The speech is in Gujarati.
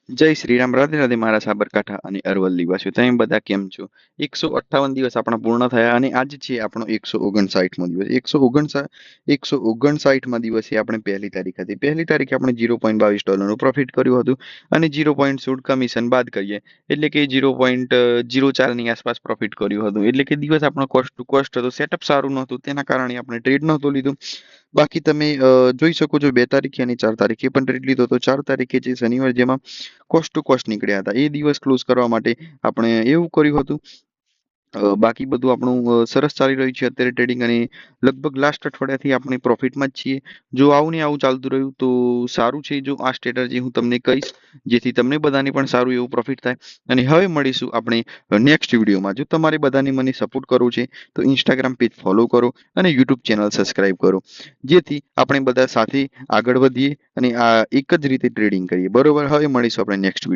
જય શ્રી રામ, રાધે રાધે મારા સાબરકાંઠા અને અરવલ્લી વાસીઓ. તમે બધા કેમ છો? 158 દિવસ આપણા પૂર્ણ થયા અને આજે છે આપણો 159મો દિવસ. 159માં દિવસે આપણે પહેલી તારીખ હતી. પહેલી તારીખે આપણે $0.22નું પ્રોફિટ કર્યું હતું અને 0.16 કમિશન બાદ કરીએ એટલે કે 0.04ની આસપાસ પ્રોફિટ કર્યું હતું. એટલે કે દિવસ આપણો કોસ્ટ ટુ કોસ્ટ હતો, સેટઅપ સારું નહોતું, તેના કારણે આપણે ટ્રેડ નહોતું લીધું. બાકી તમે જોઈ શકો છો 2 તારીખે અને 4 તારીખે પણ ટ્રેડ લીધો હતો. 4 તારીખે છે શનિવાર, જેમાં કોસ્ટ ટુ કોસ્ટ નીકળ્યા હતા. એ દિવસ ક્લોઝ કરવા માટે આપણે એવું કર્યું હતું. બાકી બધું આપણું સરસ ચાલી રહ્યું છે અત્યારે ટ્રેડિંગ, અને લગભગ લાસ્ટ અઠવાડિયાથી આપણે પ્રોફિટમાં જ છીએ. જો આવું ને આવું ચાલતું રહ્યું તો સારું છે. જો આ સ્ટ્રેટેજી હું તમને કહીશ જેથી તમને બધાને પણ સારું એવું પ્રોફિટ થાય. અને હવે મળીશું આપણે નેક્સ્ટ વિડીયોમાં. જો તમારે બધાને મને સપોર્ટ કરવો છે તો ઇન્સ્ટાગ્રામ પેજ ફોલો કરો અને યુટ્યુબ ચેનલ સબસ્ક્રાઇબ કરો, જેથી આપણે બધા સાથે આગળ વધીએ અને આ એક જ રીતે ટ્રેડિંગ કરીએ. બરોબર, હવે મળીશું આપણે નેક્સ્ટ વિડીયો.